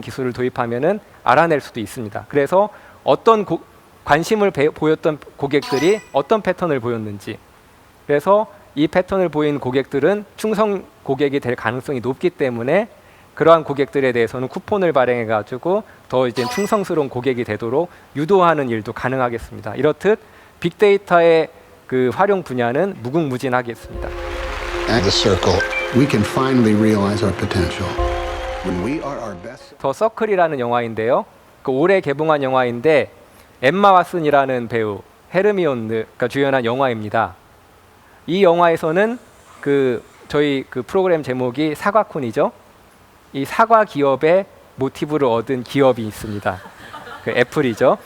기술을 도입하면은 알아낼 수도 있습니다. 그래서 어떤 관심을 보였던 고객들이 어떤 패턴을 보였는지 그래서 이 패턴을 보인 고객들은 충성 고객이 될 가능성이 높기 때문에 그러한 고객들에 대해서는 쿠폰을 발행해 가지고 더 이제 충성스러운 고객이 되도록 유도하는 일도 가능하겠습니다. 이렇듯 빅데이터의 그 활용 분야는 무궁무진하겠습니다.
At the circle, we can finally realize our potential. When we are our best.
더 서클이라는 영화인데요. 그 올해 개봉한 영화인데 엠마 왓슨이라는 배우 헤르미온느가 주연한 영화입니다. 이 영화에서는 저희 그 프로그램 제목이 사과콘이죠. 이 사과 기업의 모티브를 얻은 기업이 있습니다. 그 애플이죠.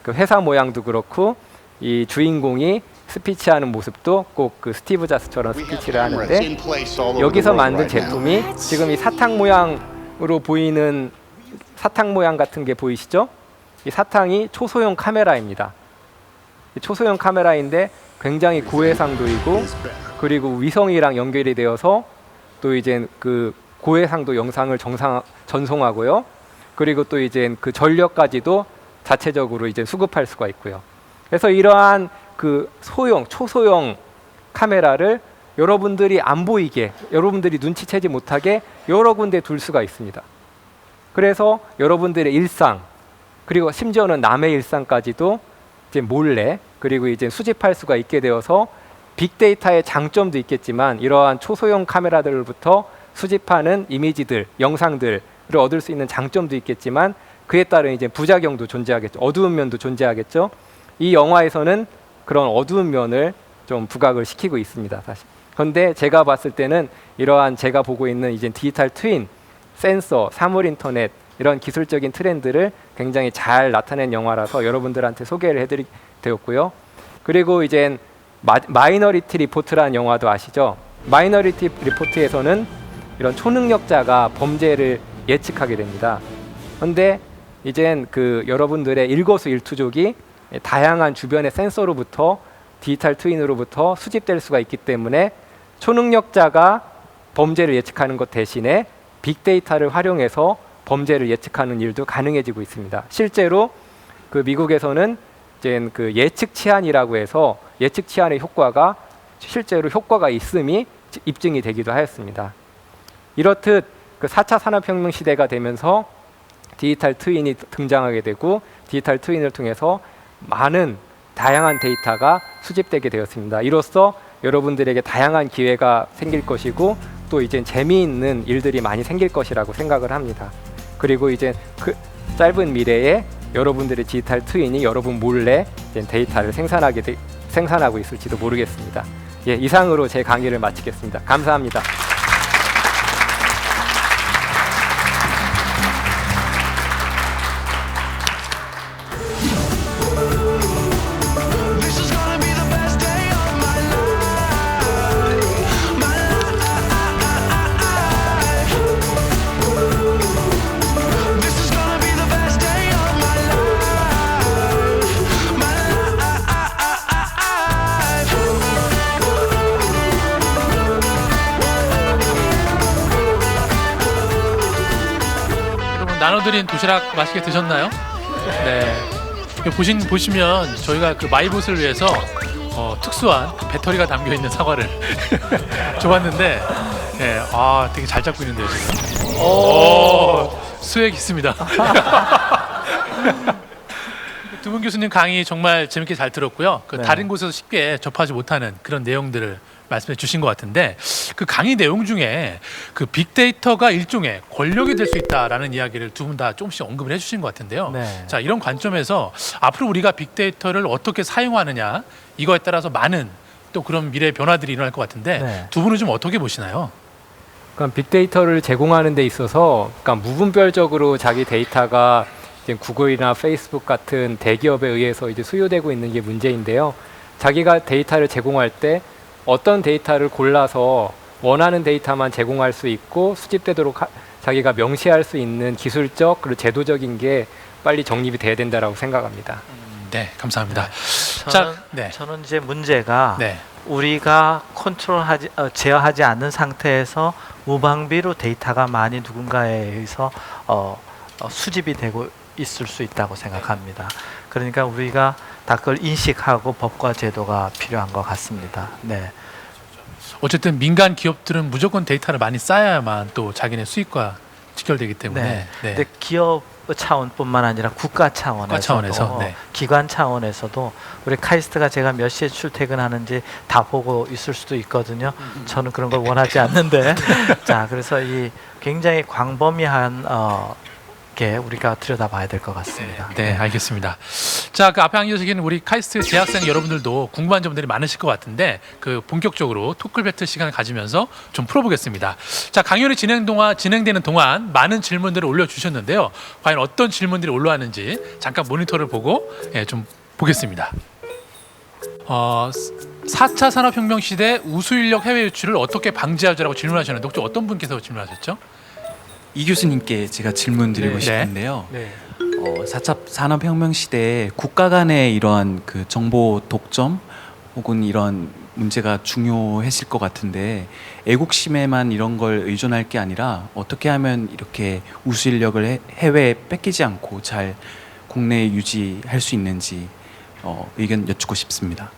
그 회사 모양도 그렇고 이 주인공이 스피치하는 모습도 꼭 그 스티브 잡스처럼 스피치를 하는데 여기서 만든 제품이 지금 이 사탕 모양으로 보이는 사탕 모양 같은 게 보이시죠? 이 사탕이 초소형 카메라입니다. 초소형 카메라인데 굉장히 고해상도이고 그리고 위성이랑 연결이 되어서 또 이제 그 고해상도 영상을 전송하고요. 그리고 또 이제 그 전력까지도 자체적으로 이제 수급할 수가 있고요. 그래서 이러한 그 초소형 카메라를 여러분들이 안 보이게, 여러분들이 눈치채지 못하게 여러 군데 둘 수가 있습니다. 그래서 여러분들의 일상, 그리고 심지어는 남의 일상까지도 이제 몰래 그리고 이제 수집할 수가 있게 되어서 빅데이터의 장점도 있겠지만 이러한 초소형 카메라들로부터 수집하는 이미지들, 영상들을 얻을 수 있는 장점도 있겠지만 그에 따른 이제 부작용도 존재하겠죠. 어두운 면도 존재하겠죠. 이 영화에서는 그런 어두운 면을 좀 부각을 시키고 있습니다. 사실. 그런데 제가 봤을 때는 이러한 제가 보고 있는 이제 디지털 트윈, 센서, 사물 인터넷 이런 기술적인 트렌드를 굉장히 잘 나타낸 영화라서 여러분들한테 소개를 해드리게 되었고요. 그리고 이제 마이너리티 리포트라는 영화도 아시죠? 마이너리티 리포트에서는 이런 초능력자가 범죄를 예측하게 됩니다. 그런데 이젠 그 여러분들의 일거수일투족이 다양한 주변의 센서로부터 디지털 트윈으로부터 수집될 수가 있기 때문에 초능력자가 범죄를 예측하는 것 대신에 빅데이터를 활용해서 범죄를 예측하는 일도 가능해지고 있습니다. 실제로 그 미국에서는 이제 그 예측 치안이라고 해서 예측 치안의 효과가 실제로 효과가 있음이 입증이 되기도 하였습니다. 이렇듯 그 4차 산업혁명 시대가 되면서 디지털 트윈이 등장하게 되고 디지털 트윈을 통해서 많은 다양한 데이터가 수집되게 되었습니다. 이로써 여러분들에게 다양한 기회가 생길 것이고 또 이제 재미있는 일들이 많이 생길 것이라고 생각을 합니다. 그리고 이제 그 짧은 미래에 여러분들의 디지털 트윈이 여러분 몰래 데이터를 생산하고 있을지도 모르겠습니다. 예, 이상으로 제 강의를 마치겠습니다. 감사합니다.
나눠드린 도시락 맛있게 드셨나요? 네. 보시면 저희가 그 마이봇을 위해서 특수한 배터리가 담겨 있는 사과를 줘봤는데, 네, 되게 잘 잡고 있는데요 지금. 수액 있습니다. 두 분 교수님 강의 정말 재밌게 잘 들었고요.
네.
다른 곳에서 쉽게 접하지 못하는 그런 내용들을 말씀해 주신 것 같은데, 그 강의 내용 중에 그 빅데이터가 일종의 권력이 될 수 있다라는 이야기를 두 분 다 조금씩 언급을 해주신 것 같은데요.
네.
자, 이런 관점에서 앞으로 우리가 빅데이터를 어떻게 사용하느냐, 이거에 따라서 많은 또 그런 미래의 변화들이 일어날 것 같은데,
네.
두 분은 좀 어떻게 보시나요?
그러니까 빅데이터를 제공하는 데 있어서 그러니까 무분별적으로 자기 데이터가 이제 구글이나 페이스북 같은 대기업에 의해서 이제 수요되고 있는 게 문제인데요. 자기가 데이터를 제공할 때 어떤 데이터를 골라서 원하는 데이터만 제공할 수 있고 수집되도록 자기가 명시할 수 있는 기술적 그리고 제도적인 게 빨리 정립이 돼야 된다라고 생각합니다.
네, 감사합니다.
저는 이제 문제가
네.
우리가 제어하지 않는 상태에서 무방비로 데이터가 많이 누군가에 의해서 수집이 되고 있을 수 있다고 생각합니다. 그러니까 우리가 다 그걸 인식하고 법과 제도가 필요한 것 같습니다. 네.
어쨌든 민간 기업들은 무조건 데이터를 많이 쌓아야만 또 자기네 수익과 직결되기 때문에.
네.
네.
근데 기업 차원뿐만 아니라 국가 차원에서도
네.
기관 차원에서도 우리 카이스트가 제가 몇 시에 출퇴근하는지 다 보고 있을 수도 있거든요. 저는 그런 걸 원하지 않는데 자, 그래서 이 굉장히 광범위한 게 우리가 들여다봐야 될 것 같습니다.
네, 알겠습니다. 자, 그 앞에 앉아 계신 우리 카이스트 재학생 여러분들도 궁금한 점들이 많으실 것 같은데, 그 본격적으로 토클 배틀 시간을 가지면서 좀 풀어보겠습니다. 자, 강연이 진행되는 동안 많은 질문들을 올려주셨는데요. 과연 어떤 질문들이 올라왔는지 잠깐 모니터를 보고 좀 보겠습니다. 4차 산업혁명 시대 우수인력 해외 유출을 어떻게 방지하자라고 질문하셨는데, 혹시 어떤 분께서 질문하셨죠?
이 교수님께 제가 질문 드리고
네.
싶은데요.
네.
4차 산업혁명 시대에 국가 간의 이러한 그 정보 독점 혹은 이런 문제가 중요해질 것 같은데, 애국심에만 이런 걸 의존할 게 아니라 어떻게 하면 이렇게 우수 인력을 해외에 뺏기지 않고 잘 국내에 유지할 수 있는지 의견 여쭙고 싶습니다.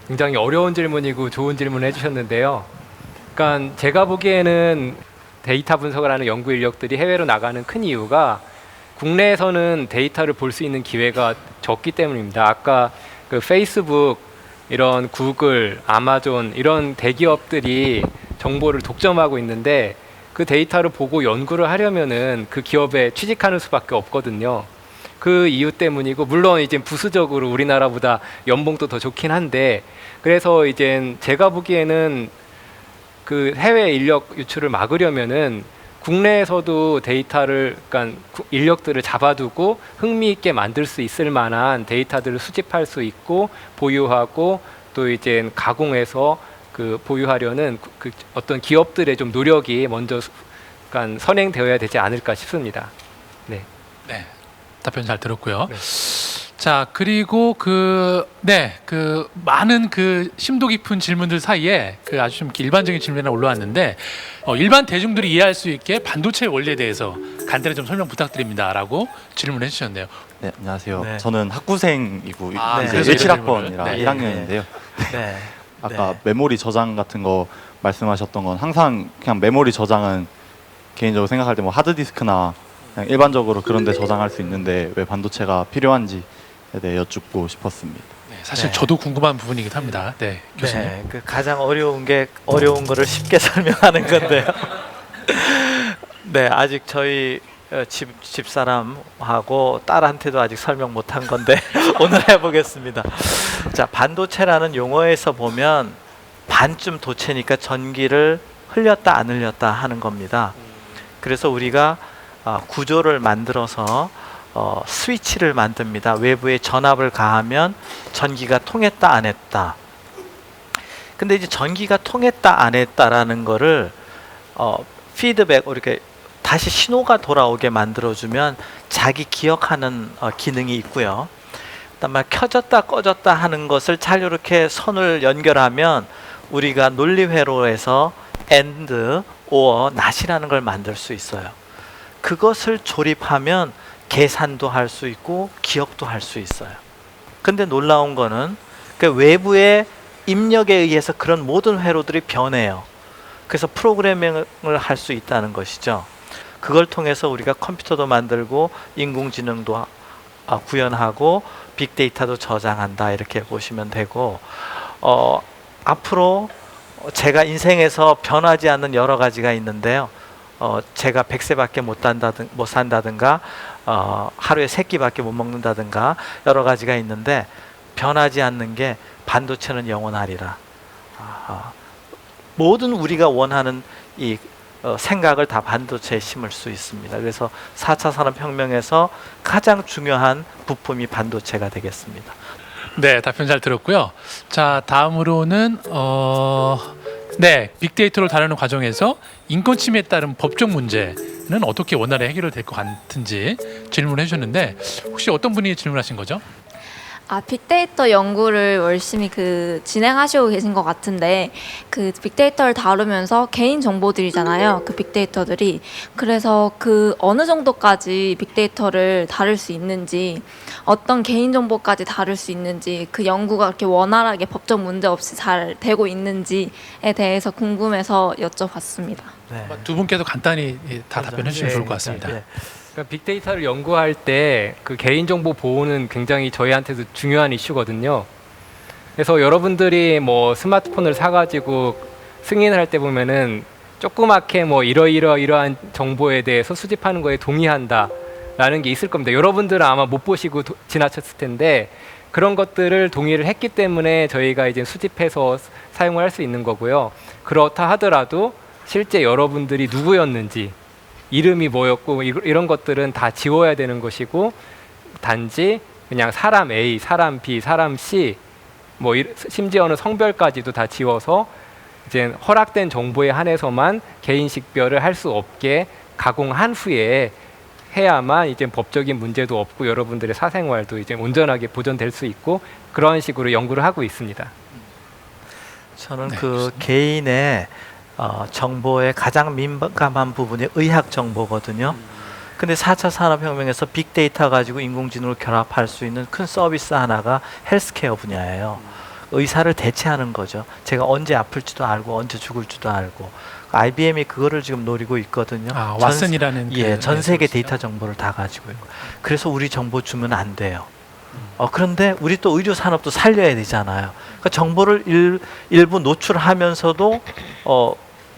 굉장히 어려운 질문이고 좋은 질문을 해주셨는데요. 그러니까 제가 보기에는 데이터 분석을 하는 연구 인력들이 해외로 나가는 큰 이유가 국내에서는 데이터를 볼 수 있는 기회가 적기 때문입니다. 아까 그 페이스북, 이런 구글, 아마존 이런 대기업들이 정보를 독점하고 있는데, 그 데이터를 보고 연구를 하려면은 그 기업에 취직하는 수밖에 없거든요. 그 이유 때문이고, 물론 이제 부수적으로 우리나라보다 연봉도 더 좋긴 한데, 그래서 이제 제가 보기에는 그 해외 인력 유출을 막으려면은 국내에서도 데이터를, 그러니까 인력들을 잡아두고 흥미있게 만들 수 있을 만한 데이터들을 수집할 수 있고 보유하고 또 이제 가공해서 그 보유하려는 그 어떤 기업들의 좀 노력이 먼저 그러니까 선행되어야 되지 않을까 싶습니다. 네.
네, 답변 잘 들었고요.
네.
자, 그리고 그 많은 그 심도 깊은 질문들 사이에 그 아주 좀 일반적인 질문이 올라왔는데, 일반 대중들이 이해할 수 있게 반도체 원리에 대해서 간단히 좀 설명 부탁드립니다라고 질문해 주셨네요.
네, 안녕하세요.
네.
저는 학부생이고
네.
이제 17학번이라
네.
1학년인데요.
네.
아까
네.
메모리 저장 같은 거 말씀하셨던 건 항상 그냥 메모리 저장은 개인적으로 생각할 때 뭐 하드디스크나 그냥 일반적으로 그런 데 저장할 수 있는데 왜 반도체가 필요한지에 대해 여쭙고 싶었습니다.
네, 사실
네.
저도 궁금한 부분이긴 합니다. 네, 교수님.
네, 그 가장 어려운 거를 쉽게 설명하는 건데요. 네, 아직 저희 집사람하고 딸한테도 아직 설명 못한 건데 오늘 해보겠습니다. 자, 반도체라는 용어에서 보면 반쯤 도체니까 전기를 흘렸다 안 흘렸다 하는 겁니다. 그래서 우리가 구조를 만들어서 스위치를 만듭니다. 외부에 전압을 가하면 전기가 통했다 안 했다. 근데 이제 전기가 통했다 안 했다라는 거를 피드백, 이렇게 다시 신호가 돌아오게 만들어주면 자기 기억하는 기능이 있고요. 그다음에 켜졌다 꺼졌다 하는 것을 잘 이렇게 선을 연결하면 우리가 논리회로에서 and, or, not이라는 걸 만들 수 있어요. 그것을 조립하면 계산도 할 수 있고 기억도 할 수 있어요. 근데 놀라운 거는 그 외부의 입력에 의해서 그런 모든 회로들이 변해요. 그래서 프로그래밍을 할 수 있다는 것이죠. 그걸 통해서 우리가 컴퓨터도 만들고 인공지능도 구현하고 빅데이터도 저장한다 이렇게 보시면 되고, 앞으로 제가 인생에서 변하지 않는 여러 가지가 있는데요. 제가 100세밖에 못 산다든가 하루에 3끼밖에 못 먹는다든가 여러 가지가 있는데, 변하지 않는 게 반도체는 영원하리라. 모든 우리가 원하는 이 생각을 다 반도체에 심을 수 있습니다. 그래서 4차 산업혁명에서 가장 중요한 부품이 반도체가 되겠습니다.
네, 답변 잘 들었고요. 자, 다음으로는 네, 빅데이터를 다루는 과정에서 인권 침해에 따른 법적 문제는 어떻게 원활히 해결될 것 같은지 질문을 해주셨는데, 혹시 어떤 분이 질문하신 거죠?
빅데이터 연구를 열심히 진행하시고 계신 것 같은데, 그 빅데이터를 다루면서 개인 정보들이잖아요. 그 빅데이터들이. 그래서 어느 정도까지 빅데이터를 다룰 수 있는지, 어떤 개인 정보까지 다룰 수 있는지, 그 연구가 그렇게 원활하게 법적 문제 없이 잘 되고 있는지에 대해서 궁금해서 여쭤봤습니다.
네.
두 분께서 간단히 다 답변해 주시면 좋을 것 같습니다.
네.
그러니까 빅데이터를 연구할 때 그 개인정보 보호는 굉장히 저희한테도 중요한 이슈거든요. 그래서 여러분들이 뭐 스마트폰을 사가지고 승인을 할 때 보면은 조그맣게 뭐 이러이러한 정보에 대해서 수집하는 거에 동의한다라는 게 있을 겁니다. 여러분들은 아마 못 보시고 지나쳤을 텐데, 그런 것들을 동의를 했기 때문에 저희가 이제 수집해서 사용을 할 수 있는 거고요. 그렇다 하더라도 실제 여러분들이 누구였는지, 이름이 뭐였고 이런 것들은 다 지워야 되는 것이고, 단지 그냥 사람 A, 사람 B, 사람 C, 뭐 심지어는 성별까지도 다 지워서 이제 허락된 정보에 한해서만 개인 식별을 할 수 없게 가공한 후에 해야만 이제 법적인 문제도 없고 여러분들의 사생활도 이제 온전하게 보존될 수 있고, 그런 식으로 연구를 하고 있습니다.
저는 그 개인의 정보의 가장 민감한 부분이 의학 정보거든요. 근데 4차 산업혁명에서 빅데이터 가지고 인공지능을 결합할 수 있는 큰 서비스 하나가 헬스케어 분야예요. 의사를 대체하는 거죠. 제가 언제 아플지도 알고 언제 죽을지도 알고. IBM이 그거를 지금 노리고 있거든요.
왓슨이라는
전 세계 데이터 정보를 다 가지고 있고. 그래서 우리 정보 주면 안 돼요. 그런데 우리 또 의료 산업도 살려야 되잖아요. 그러니까 정보를 일부 노출하면서도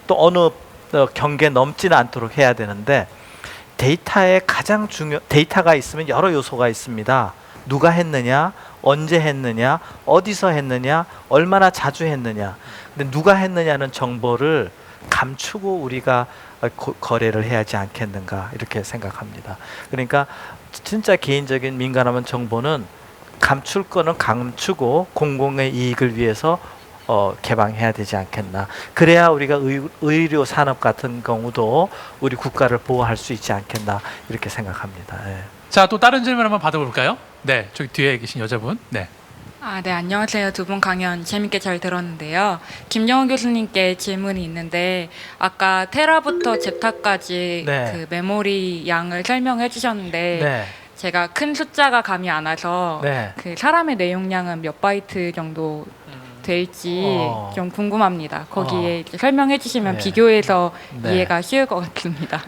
또 어느 경계 넘지는 않도록 해야 되는데, 데이터의 가장 데이터가 있으면 여러 요소가 있습니다. 누가 했느냐, 언제 했느냐, 어디서 했느냐, 얼마나 자주 했느냐. 근데 누가 했느냐는 정보를 감추고 우리가 거래를 해야 하지 않겠는가 이렇게 생각합니다. 그러니까 진짜 개인적인 민감한 정보는 감출 거는 감추고 공공의 이익을 위해서 개방해야 되지 않겠나. 그래야 우리가 의료 산업 같은 경우도 우리 국가를 보호할 수 있지 않겠나 이렇게 생각합니다. 예.
자, 또 다른 질문 한번 받아볼까요? 네, 저기 뒤에 계신 여자분. 네.
네, 안녕하세요. 두 분 강연 재밌게 잘 들었는데요. 김영훈 교수님께 질문이 있는데, 아까 테라부터 제타까지
네.
그 메모리 양을 설명해 주셨는데,
네.
제가 큰 숫자가 감이 안 와서
네.
그 사람의 내용량은 몇 바이트 정도 될지 좀 궁금합니다. 거기에 이제 설명해 주시면
네.
비교해서
네.
이해가 쉬울 것 같습니다.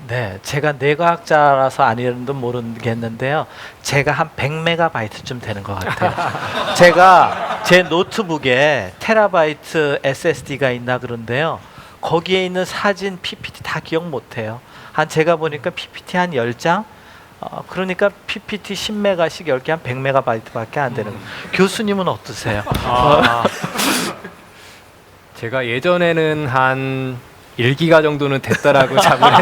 네, 제가 뇌과학자라서 아니는도 모르겠는데요. 제가 한 100메가바이트쯤 되는 것 같아요. 제가 제 노트북에 테라바이트 SSD가 있나 그런데요. 거기에 있는 사진, PPT 다 기억 못해요. 제가 보니까 PPT 한 10장? 그러니까 PPT 10메가씩 10개 한 100메가바이트밖에 안 되는 거예요. 교수님은 어떠세요?
제가 예전에는 한 1기가 정도는 됐다라고 잡을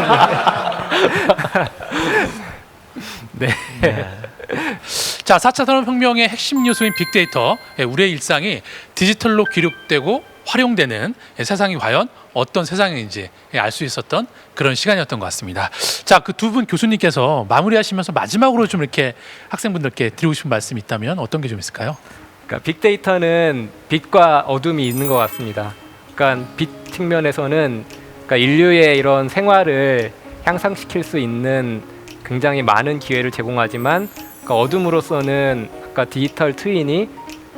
했는데 네.
자, 4차 산업혁명의 핵심 요소인 빅데이터, 우리의 일상이 디지털로 기록되고 활용되는 세상이 과연 어떤 세상인지 알 수 있었던 그런 시간이었던 것 같습니다. 자, 그 두 분 교수님께서 마무리하시면서 마지막으로 좀 이렇게 학생분들께 드리고 싶은 말씀이 있다면 어떤 게 좀 있을까요?
그러니까 빅데이터는 빛과 어둠이 있는 것 같습니다. 그러니까 빛 측면에서는 그러니까 인류의 이런 생활을 향상시킬 수 있는 굉장히 많은 기회를 제공하지만 그 어둠으로서는 아까 디지털 트윈이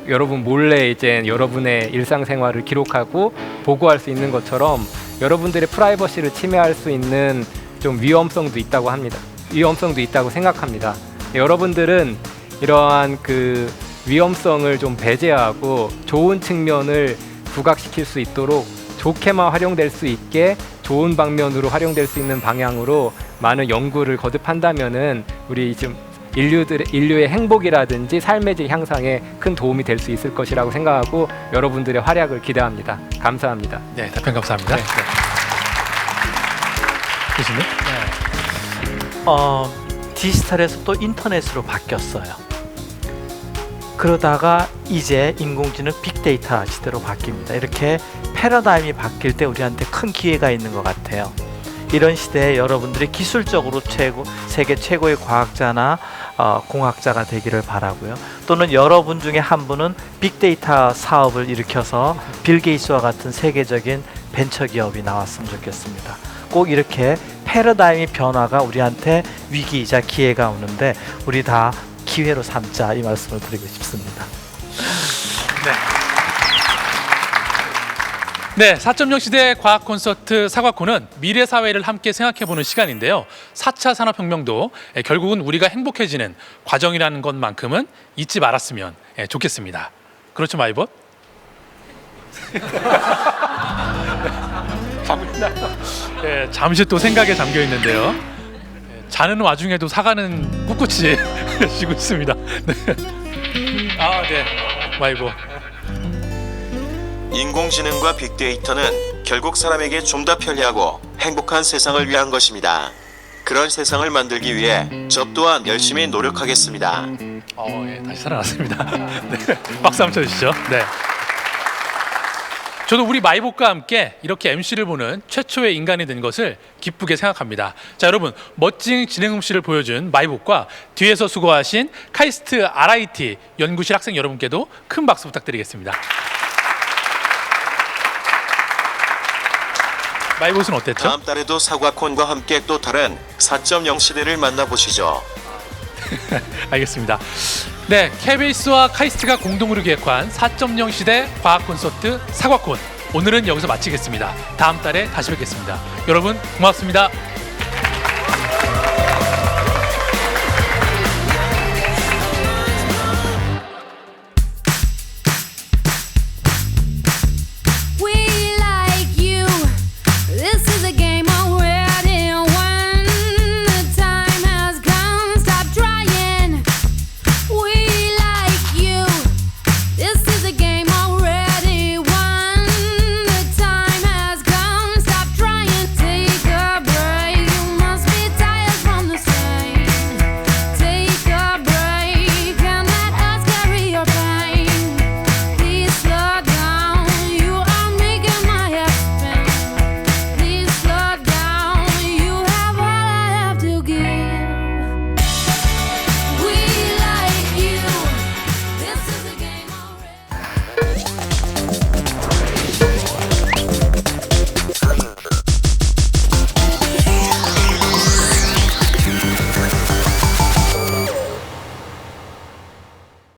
여러분 몰래 이제 여러분의 일상생활을 기록하고 보고할 수 있는 것처럼 여러분들의 프라이버시를 침해할 수 있는 좀 위험성도 있다고 합니다. 위험성도 있다고 생각합니다. 여러분들은 이러한 그 위험성을 좀 배제하고 좋은 측면을 부각시킬 수 있도록 좋게만 활용될 수 있게 좋은 방면으로 활용될 수 있는 방향으로 많은 연구를 거듭한다면은 우리 좀 인류의 행복이라든지 삶의 질 향상에 큰 도움이 될 수 있을 것이라고 생각하고 여러분들의 활약을 기대합니다. 감사합니다.
네, 답변 감사합니다.
네.
교수님?
디지털에서 또 인터넷으로 바뀌었어요. 그러다가 이제 인공지능 빅데이터 시대로 바뀝니다. 이렇게 패러다임이 바뀔 때 우리한테 큰 기회가 있는 것 같아요. 이런 시대에 여러분들이 기술적으로 세계 최고의 과학자나 공학자가 되기를 바라고요. 또는 여러분 중에 한 분은 빅데이터 사업을 일으켜서 빌 게이츠와 같은 세계적인 벤처기업이 나왔으면 좋겠습니다. 꼭 이렇게 패러다임의 변화가 우리한테 위기이자 기회가 오는데 우리 다 기회로 삼자, 이 말씀을 드리고 싶습니다.
네, 4.0 시대 과학 콘서트 사과코는 미래 사회를 함께 생각해보는 시간인데요. 4차 산업혁명도 결국은 우리가 행복해지는 과정이라는 것만큼은 잊지 말았으면 좋겠습니다. 그렇죠, 마이봇? 네, 잠시 또 생각에 잠겨 있는데요. 자는 와중에도 사과는 꿋꿋이 쉬고 있습니다. 네. 아, 네, 마이봇.
인공지능과 빅데이터는 결국 사람에게 좀 더 편리하고 행복한 세상을 위한 것입니다. 그런 세상을 만들기 위해 저 또한 열심히 노력하겠습니다.
예, 다시 살아났습니다. 네, 박수 한번 쳐주시죠. 네. 저도 우리 마이봇과 함께 이렇게 MC를 보는 최초의 인간이 된 것을 기쁘게 생각합니다. 자, 여러분, 멋진 진행 솜씨를 보여준 마이봇과 뒤에서 수고하신 카이스트 RIT 연구실 학생 여러분께도 큰 박수 부탁드리겠습니다. 마이봇은 어땠죠?
다음 달에도 사과콘과 함께 또 다른 4.0 시대를 만나보시죠.
알겠습니다. 네, KBS와 카이스트가 공동으로 기획한 4.0 시대 과학 콘서트 사과콘, 오늘은 여기서 마치겠습니다. 다음 달에 다시 뵙겠습니다. 여러분 고맙습니다.